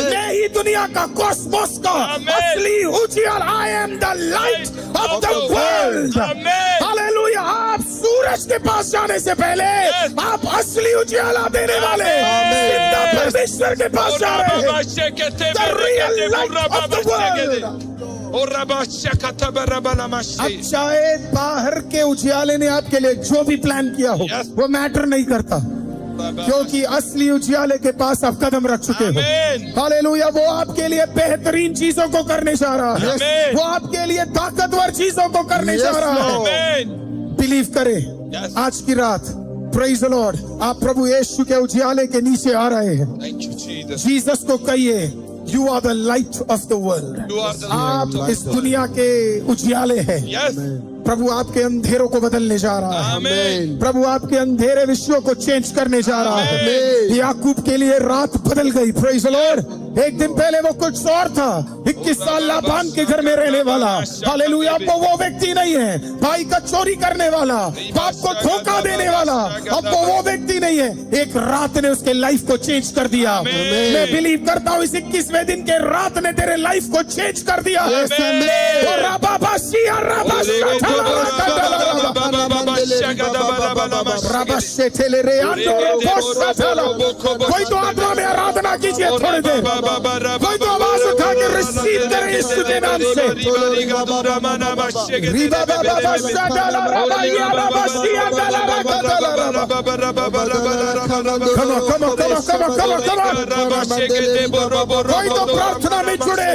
[SPEAKER 1] मैं ही दुनिया का, कॉस्मोस का असली उजियाला। I am the light of the world. Hallelujah. आप सूरज के पास जाने से पहले आप असली उजियाला देने वाले परमेश्वर के पास जा रहे हैं। The real light of the world. अब शायद बाहर के उजियाले ने आपके लिए जो भी प्लान किया हो वो मैटर नहीं करता, क्योंकि असली उजियाले के पास आप कदम रख चुके हो। हालेलुया। वो आपके लिए बेहतरीन चीजों को करने जा रहा है। वो आपके लिए ताकतवर चीजों को करने जा रहा है। बिलीव करें आज की रात, प्रेज़ द लॉर्ड, आप प्रभु यीशु के उजियाले के नीचे आ रहे हैं। जीसस को कहिए you are the light of the world. आप इस दुनिया के उजियाले हैं। प्रभु आपके अंधेरों को बदलने जा रहा है। प्रभु आपके अंधेरे विषयों को चेंज करने जा रहा है। याकूब के लिए रात बदल गई। Praise the Lord. एक दिन पहले वो कुछ और था, 21 साल लाबान के घर में रहने वाला। हालेलुया। अब वो व्यक्ति नहीं है, भाई का चोरी करने वाला, बाप को धोखा देने वाला। अब वो व्यक्ति नहीं है। एक रात ने उसके लाइफ को चेंज कर दिया। मैं बिलीव करता हूँ इस 21वें दिन के रात ने तेरे लाइफ को चेंज कर दिया। कोई तो आत्मा में आराधना कीजिए थोड़ी देर। कोई तो आवाज उठा के रिसीव करें यीशु के नाम से। कोई तो प्रार्थना में जुड़े,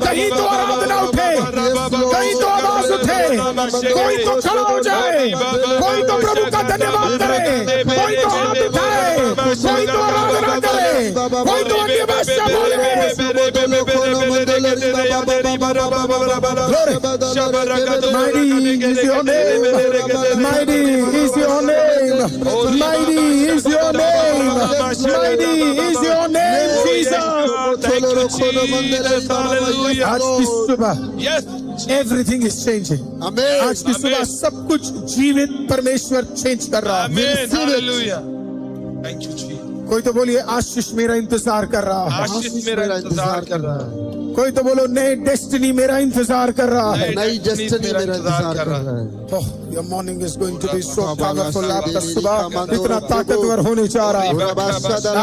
[SPEAKER 1] कहीं तो आराधना उठे, कहीं तो आवाज उठे, कोई तो खड़ा हो जाए, कोई तो प्रभु का धन्यवाद करे, कोई तो हाथ उठाए, कोई तो आराधना करे, कोई तो अन्य भाषा बोले। Mighty is your name. Mighty is your name. Mighty is your name. Mighty is your name, Jesus.
[SPEAKER 3] Thank you, Jesus. Hallelujah.
[SPEAKER 1] आज की सुबह
[SPEAKER 3] Yes.
[SPEAKER 1] everything is changing.
[SPEAKER 2] Amen.
[SPEAKER 1] आज की सुबह सब कुछ जीवित परमेश्वर चेंज कर रहा है.
[SPEAKER 3] Amen. Hallelujah. Thank you, Jesus.
[SPEAKER 1] कोई तो बोलिए आशीष मेरा इंतजार कर रहा है.
[SPEAKER 3] आशीष मेरा इंतजार कर रहा है.
[SPEAKER 1] कोई तो बोलो नए डेस्टिनी मेरा इंतजार कर रहा है.
[SPEAKER 2] नई डेस्टिनी मेरा इंतजार कर रहा है.
[SPEAKER 1] Oh, your morning is going to be so powerful. आपका सुबह इतना ताकतवर होने जा रहा है.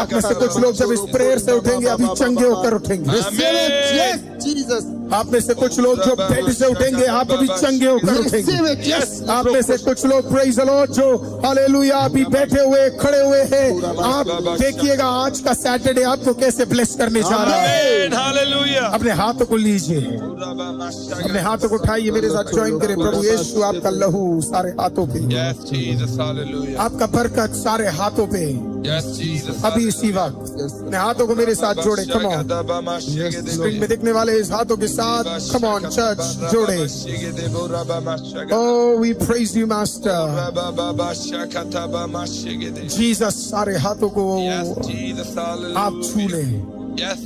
[SPEAKER 1] आप में से कुछ लोग जब इस प्रेयर से उठेंगे अभी चंगे होकर उठेंगे.
[SPEAKER 2] Yes, Jesus.
[SPEAKER 1] आप में से कुछ लोग जो बेड से उठेंगे आप अभी चंगे होकर उठेंगे.
[SPEAKER 2] Receive it. Yes.
[SPEAKER 1] आप में से कुछ लोग प्रेज द लॉर्ड जो हालेलुया अभी बैठे हुए खड़े हुए हैं. आप देखिएगा आज का सैटरडे आपको कैसे ब्लेस करने जा रहा है.
[SPEAKER 3] Amen. Hallelujah.
[SPEAKER 1] अपने हाथों को लीजिए, अपने हाथों को उठाइए, मेरे साथ ज्वाइन करें. प्रभु यीशु आपका लहू सारे हाथों पे,
[SPEAKER 3] Yes, Jesus. Hallelujah.
[SPEAKER 1] आपका बरकत सारे हाथों पे
[SPEAKER 3] Yes, Jesus.
[SPEAKER 1] अभी इसी वक्त. अपने हाथों को मेरे साथ जोड़े. कम ऑन, स्क्रीन में दिखने वाले इस हाथों के साथ कम ऑन चर्च जोड़े. Oh, we praise you, Master. Jesus सारे हाथों को
[SPEAKER 3] Yes, Jesus. Hallelujah.
[SPEAKER 1] आप छू ले.
[SPEAKER 3] Yes.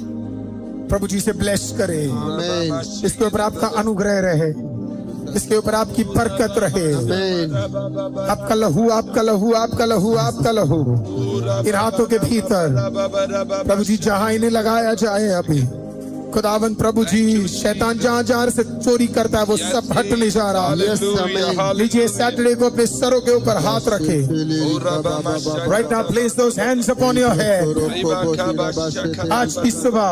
[SPEAKER 1] प्रभु जी से ब्लेस करे.
[SPEAKER 2] Amen.
[SPEAKER 1] इसके ऊपर आपका अनुग्रह रहे, इसके ऊपर आपकी बरकत रहे.
[SPEAKER 2] Amen.
[SPEAKER 1] आपका लहू, आपका लहू, आपका लहू, आपका लहू इन हाथों के भीतर प्रभु जी जहां इन्हें लगाया जाए अभी. खुदावन प्रभु जी शैतान जहां जहां से चोरी करता है वो सब हटने जा रहा है.
[SPEAKER 3] Hallelujah.
[SPEAKER 1] लीजिए सैटरडे को अपने सरों के ऊपर हाथ रखे. Right now place those hands upon your head. आज की सुबह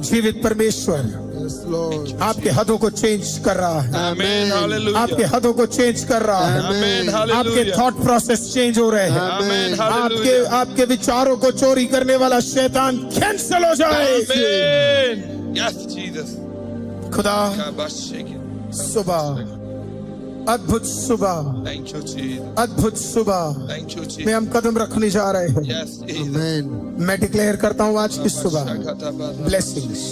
[SPEAKER 1] जीवित परमेश्वर
[SPEAKER 2] Yes, Lord.
[SPEAKER 1] आपके हदों को चेंज कर रहा है.
[SPEAKER 3] Amen. Hallelujah.
[SPEAKER 1] आपके हदों को चेंज कर रहा है.
[SPEAKER 3] Amen.
[SPEAKER 1] आपके
[SPEAKER 3] Hallelujah.
[SPEAKER 1] थॉट प्रोसेस चेंज हो रहे हैं.
[SPEAKER 3] Amen.
[SPEAKER 1] आपके
[SPEAKER 3] Hallelujah.
[SPEAKER 1] आपके विचारों को चोरी करने वाला शैतान कैंसल हो जाए.
[SPEAKER 3] Amen. Yes, Jesus.
[SPEAKER 1] खुदा
[SPEAKER 3] Kabashake.
[SPEAKER 1] सुबह, अद्भुत सुबह,
[SPEAKER 3] Thank you, Jesus.
[SPEAKER 1] अद्भुत सुबह
[SPEAKER 3] Thank you,
[SPEAKER 1] में
[SPEAKER 3] Jesus.
[SPEAKER 1] हम कदम रखने जा रहे हैं.
[SPEAKER 3] Yes, Jesus.
[SPEAKER 2] Amen.
[SPEAKER 1] मैं डिक्लेयर करता हूँ आज की सुबह ब्लेसिंग्स.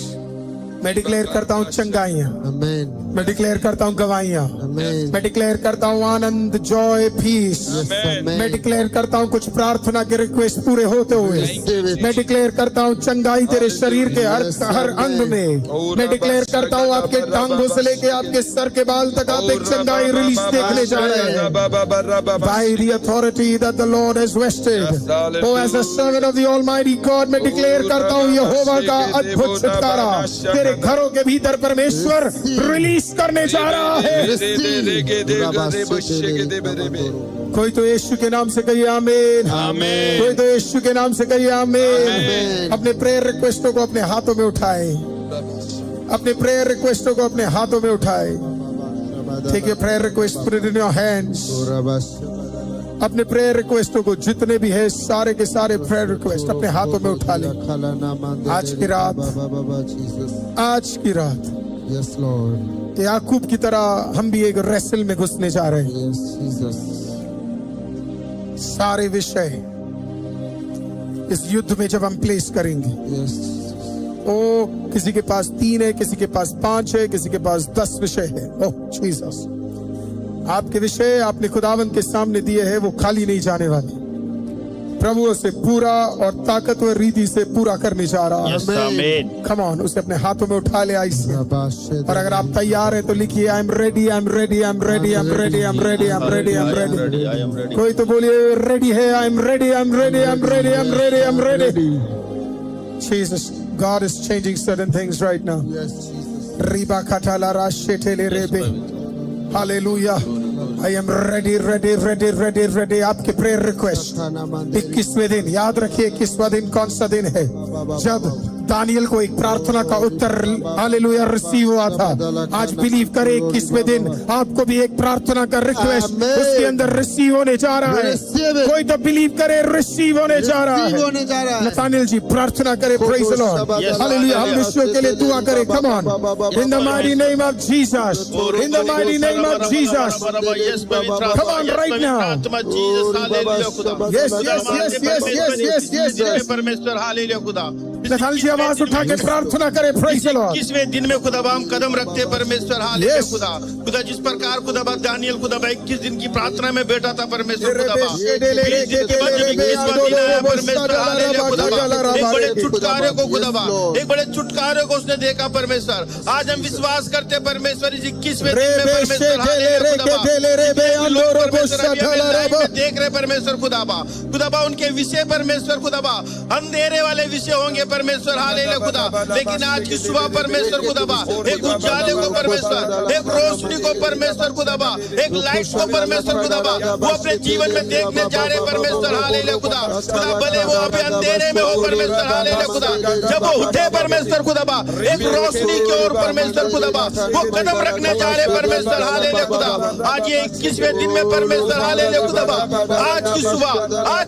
[SPEAKER 1] मैं डिक्लेयर करता हूँ चंगाइयाँ.
[SPEAKER 2] Amen.
[SPEAKER 1] मैं डिक्लेयर करता हूँ गवाइयाँ.
[SPEAKER 2] Amen.
[SPEAKER 1] मैं डिक्लेयर करता हूँ आनंद, जॉय, पीस.
[SPEAKER 3] Amen.
[SPEAKER 1] मैं डिक्लेयर करता हूँ कुछ प्रार्थना के रिक्वेस्ट पूरे होते हुए.
[SPEAKER 2] Receive it.
[SPEAKER 1] मैं डिक्लेयर करता हूँ चंगाई तेरे शरीर के हर अंग में. मैं डिक्लेयर करता हूँ आपके टांगों से लेके आपके सर के बाल तक आप एक चंगाई रिलीज देखने जा रहे हैं. By the authority that the Lord has vested.
[SPEAKER 3] Yes, hallelujah.
[SPEAKER 1] Oh, as a servant of the Almighty God, मैं डिक्लेयर करता हूँ यहोवा का अद्भुत छुटकारा तेरे घरों के भीतर परमेश्वर रिलीज करने जा रहा है. कोई तो यीशु के नाम से कहिए आमीन.
[SPEAKER 3] आमीन.
[SPEAKER 1] कोई तो यीशु के नाम से कहिए आमीन.
[SPEAKER 2] आमीन.
[SPEAKER 1] अपने प्रेयर रिक्वेस्टों को अपने हाथों में उठाए. अपने प्रेयर रिक्वेस्टों को अपने हाथों में उठाए. Take your prayer request, put it in your hands. अपने प्रेयर रिक्वेस्टों को जितने भी है सारे के सारे प्रेयर रिक्वेस्ट अपने हाथों में उठा ले. आज की रात, आज की रात
[SPEAKER 2] Yes, Lord.
[SPEAKER 1] याकूब की तरह हम भी एक रेसल में घुसने जा रहे हैं.
[SPEAKER 2] Yes, Jesus.
[SPEAKER 1] सारे विषय इस युद्ध में जब हम प्लेस करेंगे.
[SPEAKER 2] Yes.
[SPEAKER 1] ओ किसी के पास 3 है, किसी के पास 5 है, किसी के पास 10 विषय है. ओह जीसस, आपके विषय आपने खुदावंद के सामने दिए हैं, वो खाली नहीं जाने वाले. प्रभु उसे पूरा और ताकतवर रीति से पूरा करने जा रहा है.
[SPEAKER 2] Amen.
[SPEAKER 1] कम ऑन, उसे अपने हाथों में उठा ले आइए.
[SPEAKER 2] और
[SPEAKER 1] और अगर आप तैयार हैं तो लिखिए I am ready, I am ready, I am ready, I am ready, I am ready, I am ready, I am ready. कोई तो बोलिए रेडी है. I am ready, I am ready, I am ready, I am ready, I am ready. Jesus, God is changing certain things right now.
[SPEAKER 2] Yes, Jesus.
[SPEAKER 1] Riba katala rashetele rebe. Hallelujah. I am ready, ready, ready, ready, ready. आपके prayer request 21वें दिन, याद रखिए 21वां दिन कौन सा दिन है जब दानियल को एक प्रार्थना का उत्तर हालेलुया रिसीव हुआ था. आज बिलीव करें 21वें दिन आपको भी एक प्रार्थना का रिक्वेस्ट उसके अंदर रिसीव होने जा रहा है. कोई तो बिलीव करे रिसीव होने जा रहा है. नतानियल जी प्रार्थना करे. Praise the Lord. हालेलुया. हम विश्व के लिए दुआ करें. Come on, in the mighty name of Jesus, in the mighty name of Jesus. Come on right now. Yes, yes, yes, yes, yes, yes, yes, yes.
[SPEAKER 4] परमेश्वर hallelujah खुदा.
[SPEAKER 1] Nathaniel जी आवाज उठा के प्रार्थना करें, प्रेज़ द लॉर्ड।
[SPEAKER 4] 21वें दिन में खुदाबा हम कदम रखते हैं परमेश्वर, हालेलुया
[SPEAKER 1] Yes.
[SPEAKER 4] खुदा। खुदा जिस प्रकार खुदाबा दानियल खुदाबा 21 दिन की प्रार्थना में बैठा था परमेश्वर खुदाबा, 20 दिन के बाद जब 21वां दिन आया परमेश्वर, हालेलुया खुदाबा, एक बड़े छुटकारे को खुदाबा, एक बड़े छुटकारे को उसने देखा परमेश्वर। आज हम विश्वास करते परमेश्वर इस 21वें दिन में परमेश्वर, हालेलुया खुदाबा, लोग परमेश्वर अभी हमें लाइव में देख रहे परमेश्वर खुदाबा, खुदाबा उनके विषय परमेश्वर खुदाबा अंधेरे वाले विषय होंगे परमेश्वर, हालेलुया खुदा, लेकिन आज की सुबह परमेश्वर खुदाबा एक उजाले को परमेश्वर, एक रोशनी को परमेश्वर खुदाबा, एक लाइट को परमेश्वर खुदाबा वो अपने जीवन में देखने जा रहे परमेश्वर, हालेलुया खुदा। खुदा भले वो अभी अंधेरे में हो परमेश्वर, हालेलुया खुदा, जब वो उठे परमेश्वर खुदाबा एक रोशनी की ओर परमेश्वर खुदाबा वो कदम रखने जा रहे परमेश्वर, हालेलुया खुदा। आज ये 21वें दिन में परमेश्वर, हालेलुया खुदाबा, आज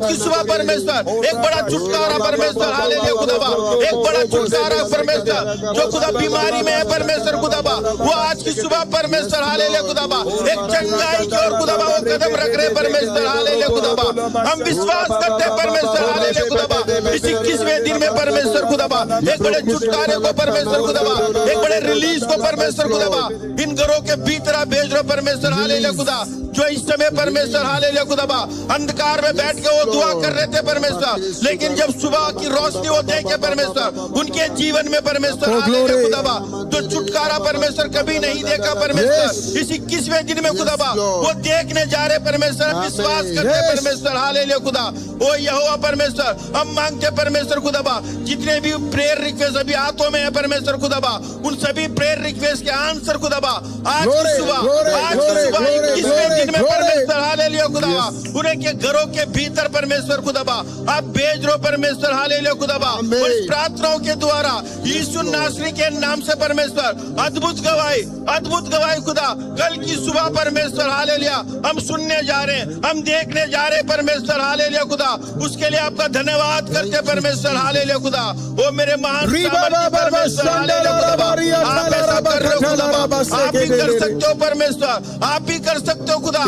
[SPEAKER 4] की सुबह परमेश्वर एक बड़ा छुटकारा परमेश्वर, हालेलुया खुदाबा, एक बड़ा छुटकारा परमेश्वर जो खुदा बीमारी में है परमेश्वर खुदाबा, वो आज की सुबह परमेश्वर, हालेलुया खुदाबा एक चंगाई की ओर खुदाबा वो कदम रख रहे परमेश्वर, हालेलुया खुदाबा। हम विश्वास करते हैं परमेश्वर, हालेलुया खुदाबा इस 21वें दिन में परमेश्वर खुदाबा एक बड़े छुटकारे को परमेश्वर खुदाबा, एक बड़े रिलीज को परमेश्वर खुदाबा इन घरों के भीतर आप भेज रहे परमेश्वर, हालेलुया खुदा, जो इस समय परमेश्वर, हालेलुया खुदाबा अंधकार में बैठ के वो दुआ कर रहे थे परमेश्वर, लेकिन जब सुबह की रोशनी वो देखे परमेश्वर उनके जीवन में परमेश्वर, हालेलुया खुदाबा जो छुटकारा परमेश्वर कभी नहीं देखा परमेश्वर, इस 21वें दिन में खुदाबा वो देखने जा रहे परमेश्वर। विश्वास करते परमेश्वर, हालेलुया खुदा, ओ यहोवा परमेश्वर, हम मांगते परमेश्वर खुदाबा जितने भी प्रेयर रिक्वेस्ट अभी हाथों में है परमेश्वर खुदाबा, उन सभी प्रेयर रिक्वेस्ट के आंसर खुदाबा आज की सुबह 21वें दिन में परमेश्वर, हालेलुया खुदाबा उन्हें के घरों के भीतर परमेश्वर खुदाबा आप भेज रहे हो परमेश्वर, हालेलुया खुदाबा, और इस प्रार्थनाओं के द्वारा यीशु नासरी के नाम से परमेश्वर अद्भुत गवाही खुदा कल की सुबह परमेश्वर, हालेलुया हम सुनने जा रहे हैं, हम देखने जा रहे हैं परमेश्वर, हालेलुया खुदा, उसके लिए आपका धन्यवाद करते परमेश्वर, हालेलुया खुदा। ओ मेरे महान परमेश्वर, हालेलुया खुदा, आप ऐसा कर रहे हो खुदा, आप ही कर सकते हो परमेश्वर, आप ही कर सकते हो खुदा,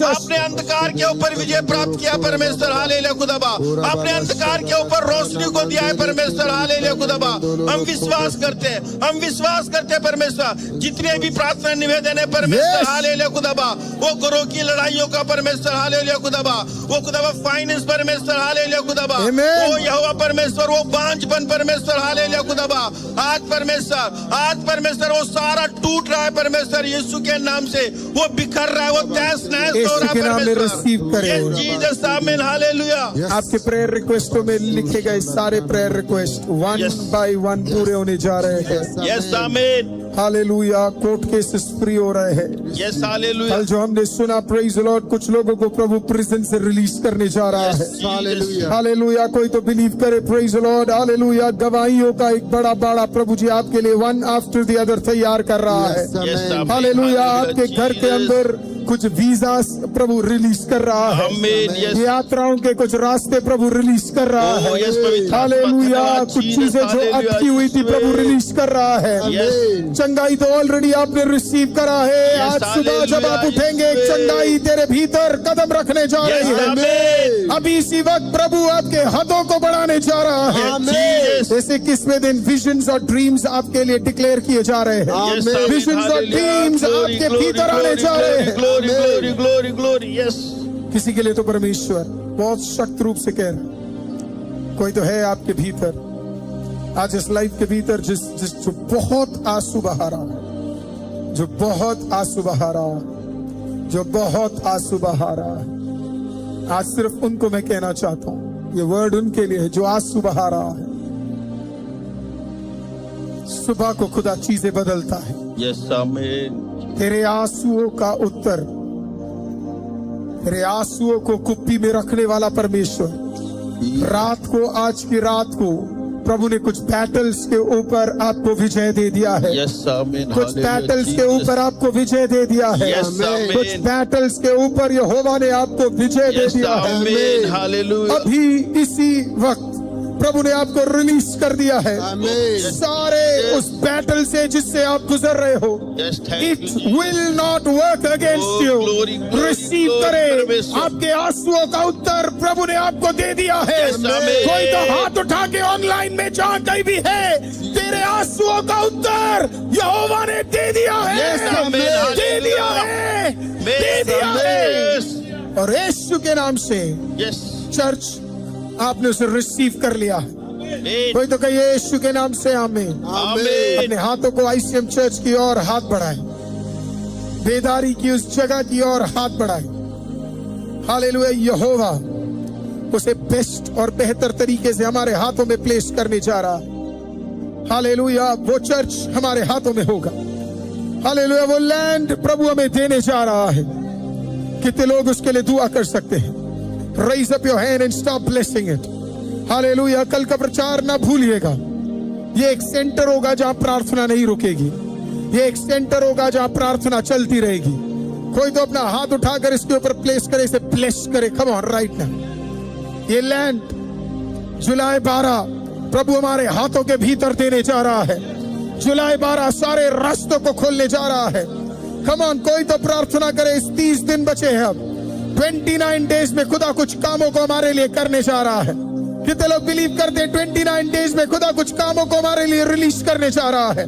[SPEAKER 4] आपने अंधकार के ऊपर विजय प्राप्त किया परमेश्वर, हालेलुया खुदाबा, आपने अंधकार के ऊपर रोशनी को दिया है परमेश्वर, हालेलुया खुदाबा। हम विश्वास करते हैं परमेश्वर जितने भी प्रार्थना निवेदन है परमेश्वर, हालेलुया खुदाबा, वो घरों की लड़ाइयों का परमेश्वर, हालेलुया खुदाबा, वो खुदाबा फाइनेंस परमेश्वर, हालेलुया खुदाबा, वो यहोवा परमेश्वर वो बांझपन परमेश्वर, हालेलुया खुदाबा, आज परमेश्वर वो सारा टूट रहा है परमेश्वर, यीशु के नाम से वो बिखर रहा है, वो तहस नहस हो रहा है परमेश्वर, जीसस आमीन, हालेलुया।
[SPEAKER 1] आपके प्रेयर रिक्वेस्टों में लिखे गए सारे प्रेयर रिक्वेस्ट 1 बाय 1 पूरे होने जा रहे हैं।
[SPEAKER 4] यस आमीन,
[SPEAKER 1] हालेलुया। कोर्ट केसेस फ्री हो रहे हैं।
[SPEAKER 4] Yes hallelujah.
[SPEAKER 1] कल जो हमने सुना, प्रेज द लॉर्ड, कुछ लोगों को प्रभु प्रिजन से रिलीज करने जा रहा है।
[SPEAKER 2] हालेलुया।
[SPEAKER 1] हालेलुया। कोई तो बिलीव करे, प्रेज द लॉर्ड, हालेलुया। गवाहियों का एक बड़ा प्रभु जी आपके लिए वन आफ्टर द अदर तैयार कर रहा है। हालेलुया। आपके घर के अंदर कुछ वीजा प्रभु रिलीज कर रहा है, यात्राओं के कुछ रास्ते प्रभु रिलीज कर रहा है। हालेलुया। कुछ चीजें जो अटकी हुई थी प्रभु रिलीज कर रहा है। चंगाई तो ऑलरेडी आपने रिसीव करा है। आज सुबह जब आप उठेंगे, चंगाई तेरे भीतर कदम रखने जा रही है। अभी इसी वक्त प्रभु आपके हाथों को बढ़ाने जा रहा है। जैसे 21वें दिन विजन्स और ड्रीम्स आपके लिए डिक्लेयर किए जा रहे हैं। विजन्स और ड्रीम्स आपके भीतर आने जा रहे हैं।
[SPEAKER 4] Glory, yes.
[SPEAKER 1] किसी के लिए तो परमेश्वर बहुत सख्त रूप से कह रहे, कोई तो है आपके भीतर आज इस लाइफ के भीतर जिस जो बहुत आंसू बहा रहा है, जो बहुत आंसू बहा रहा है, जो बहुत आंसू बहा रहा है। आज सिर्फ उनको मैं कहना चाहता हूं, ये वर्ड उनके लिए है जो आंसू बहा रहा है। सुबह को खुदा चीजें बदलता है।
[SPEAKER 4] यस आमीन।
[SPEAKER 1] तेरे आंसुओं का उत्तर, तेरे आंसुओं को कुप्पी में रखने वाला परमेश्वर, रात को, आज की रात को प्रभु ने कुछ बैटल्स के ऊपर आपको विजय दे दिया है। कुछ बैटल्स के ऊपर आपको विजय दे दिया है। कुछ बैटल्स के ऊपर यहोवा ने आपको विजय दे दिया है।
[SPEAKER 4] हालेलुया।
[SPEAKER 1] अभी इसी वक्त प्रभु ने आपको रिलीज कर दिया है
[SPEAKER 2] Amen.
[SPEAKER 1] सारे उस बैटल से जिससे आप गुजर रहे हो।
[SPEAKER 4] Yes, thank
[SPEAKER 1] it
[SPEAKER 4] you, Jesus.
[SPEAKER 1] Will not work against
[SPEAKER 4] Oh,
[SPEAKER 1] you.
[SPEAKER 4] glory, glory,
[SPEAKER 1] receive
[SPEAKER 4] glory,
[SPEAKER 1] करे।
[SPEAKER 4] परमेश्वर।
[SPEAKER 1] आपके आंसुओं का उत्तर प्रभु ने आपको दे दिया है।
[SPEAKER 4] Yes, amen.
[SPEAKER 1] कोई तो हाथ उठा के ऑनलाइन में जहां कहीं भी है, तेरे आंसुओं का उत्तर यहोवा ने दे दिया है।
[SPEAKER 2] Yes, amen.
[SPEAKER 1] दे दिया है, दे दिया है।
[SPEAKER 4] Yes.
[SPEAKER 1] और यीशु के नाम से
[SPEAKER 4] Yes.
[SPEAKER 1] चर्च आपने उसे रिसीव कर लिया।
[SPEAKER 4] Amen.
[SPEAKER 1] कोई तो कहिए यीशु के नाम से आमीन।
[SPEAKER 2] Amen.
[SPEAKER 1] अपने हाथों को आईसीएम चर्च की ओर हाथ बढ़ाए, बेदारी की उस जगह की ओर हाथ बढ़ाए। हालेलुया। यहोवा उसे बेस्ट और बेहतर तरीके से हमारे हाथों में प्लेस करने जा रहा है। हालेलुया। वो चर्च हमारे हाथों में होगा। हालेलुया। वो लैंड प्रभु हमें देने जा रहा है। कितने लोग उसके लिए दुआ कर सकते हैं? Raise up your hand and start blessing it. Hallelujah. कल का प्रचार ना भूलिएगा। ये एक सेंटर होगा जहां प्रार्थना नहीं रुकेगी। ये एक सेंटर होगा जहां प्रार्थना चलती रहेगी। कोई तो अपना हाथ उठाकर इसके ऊपर प्लेस करे, इसे ब्लेस करे। Come on right now. ये लैंड जुलाई 12 प्रभु हमारे हाथों के भीतर देने जा रहा है। जुलाई 12 सारे रास्तों को खोलने जा रहा है। कम ऑन, कोई तो प्रार्थना करे। इस 30 दिन बचे हैं अब। 29 डेज में खुदा कुछ कामों को हमारे लिए करने जा रहा है। कितने लोग बिलीव करते हैं 29 डेज में खुदा कुछ कामों को हमारे लिए रिलीज करने जा रहा है?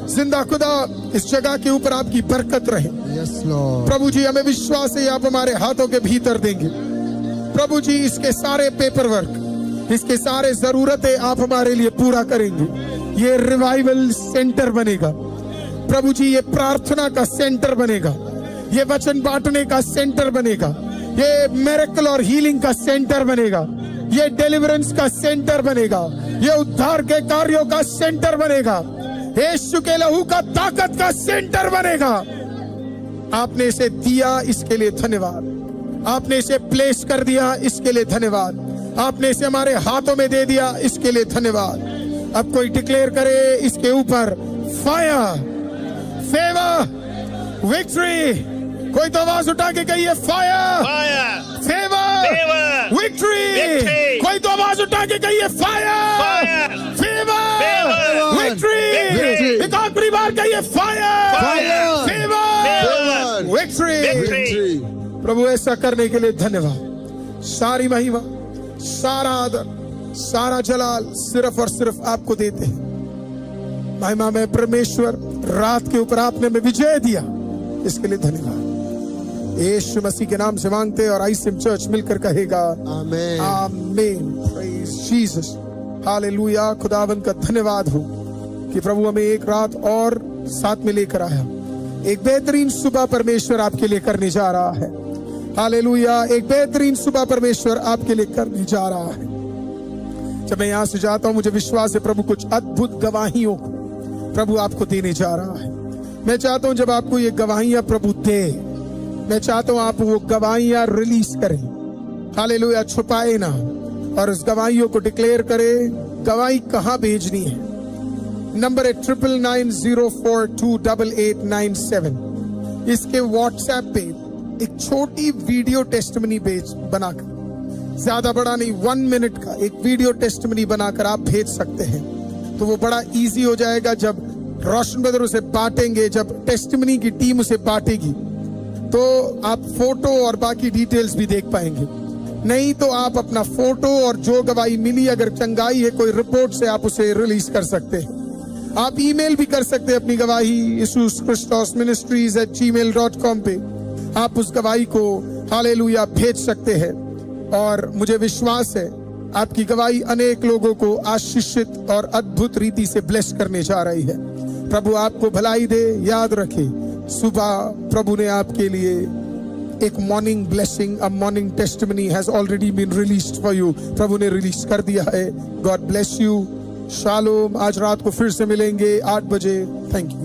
[SPEAKER 1] जिंदा खुदा इस जगह के ऊपर आपकी बरकत रहे।
[SPEAKER 2] Yes, Lord.
[SPEAKER 1] प्रभु जी हमें विश्वास है आप हमारे हाथों के भीतर देंगे। प्रभु जी इसके सारे पेपर वर्क, इसके सारे जरूरतें आप हमारे लिए पूरा करेंगे। ये रिवाइवल सेंटर बनेगा। प्रभु जी ये प्रार्थना का सेंटर बनेगा। ये वचन बांटने का सेंटर बनेगा। ये मिरेकल और हीलिंग का सेंटर बनेगा। ये डिलीवरेंस का सेंटर बनेगा। ये उद्धार के कार्यों का सेंटर बनेगा। यीशु के लहू का ताकत का सेंटर बनेगा। आपने इसे दिया, इसके लिए धन्यवाद। आपने इसे प्लेस कर दिया, इसके लिए धन्यवाद। आपने इसे हमारे हाथों में दे दिया, इसके लिए धन्यवाद। अब कोई डिक्लेयर करे इसके ऊपर फायर, फेवर, विक्ट्री। कोई तो आवाज उठा के कहिए fire,
[SPEAKER 4] Fire.
[SPEAKER 1] Favour,
[SPEAKER 4] Favor.
[SPEAKER 1] Victory.
[SPEAKER 4] Victory.
[SPEAKER 1] कोई तो आवाज उठा के कहिए fire,
[SPEAKER 4] Fire.
[SPEAKER 1] Favour,
[SPEAKER 4] Favor.
[SPEAKER 1] Victory.
[SPEAKER 2] Victory.
[SPEAKER 1] एक आखिरी बार कहिए fire,
[SPEAKER 4] Fire.
[SPEAKER 1] Favour,
[SPEAKER 4] Favor.
[SPEAKER 1] Victory.
[SPEAKER 4] Victory.
[SPEAKER 2] Victory.
[SPEAKER 1] प्रभु ऐसा करने के लिए धन्यवाद। सारी महिमा, सारा आदर, सारा जलाल सिर्फ और सिर्फ आपको देते हैं। महिमा में परमेश्वर, रात के ऊपर आपने हमें विजय दिया, इसके लिए धन्यवाद। यीशु मसीह के नाम से मांगते और आईसीएम चर्च मिलकर कहेगा
[SPEAKER 2] Amen.
[SPEAKER 1] आमीन। Praise Jesus. हालेलुया। खुदावंद का धन्यवाद हो कि प्रभु हमें एक रात और साथ में लेकर आया। एक बेहतरीन सुबह परमेश्वर आपके लिए करने जा रहा है। हालेलुया। एक बेहतरीन सुबह परमेश्वर आपके लिए करने जा रहा है। जब मैं यहां से जाता हूं, मुझे विश्वास है प्रभु कुछ अद्भुत गवाहियों को प्रभु आपको देने जा रहा है। मैं चाहता हूं जब आपको ये गवाहियां प्रभु दे, मैं चाहता हूं आप वो गवाहियां रिलीज करें। हालेलुया। छुपाए ना, और उस गवाहियों को डिक्लेयर करें। गवाही कहां भेजनी है? नंबर है 9990428897। इसके व्हाट्सएप पे एक छोटी वीडियो टेस्टिमनी बनाकर, ज्यादा बड़ा नहीं, 1 मिनट का एक वीडियो टेस्टिमनी बनाकर आप भेज सकते हैं। तो वो बड़ा इजी हो जाएगा। जब रोशन ब्रदर उसे बांटेंगे, जब टेस्टिमनी की टीम उसे बांटेगी, तो आप फोटो और बाकी डिटेल्स भी देख पाएंगे। नहीं तो आप अपना फोटो और जो गवाही मिली, अगर चंगाई है कोई रिपोर्ट से, आप उसे रिलीज कर सकते हैं। आप ईमेल भी कर सकते हैं अपनी गवाही jesuschristosministries@gmail.com पे। आप उस गवाही को हालेलुया भेज सकते हैं। और मुझे विश्वास है आपकी गवाही अनेक लोगों को आशीषित और अद्भुत रीति से ब्लेस करने जा रही है। प्रभु आपको भलाई दे। याद रखें, सुबह प्रभु ने आपके लिए एक morning blessing, a morning testimony has already been released for you. प्रभु ने रिलीज कर दिया है। God bless you. शालोम। आज रात को फिर से मिलेंगे 8 बजे। Thank you.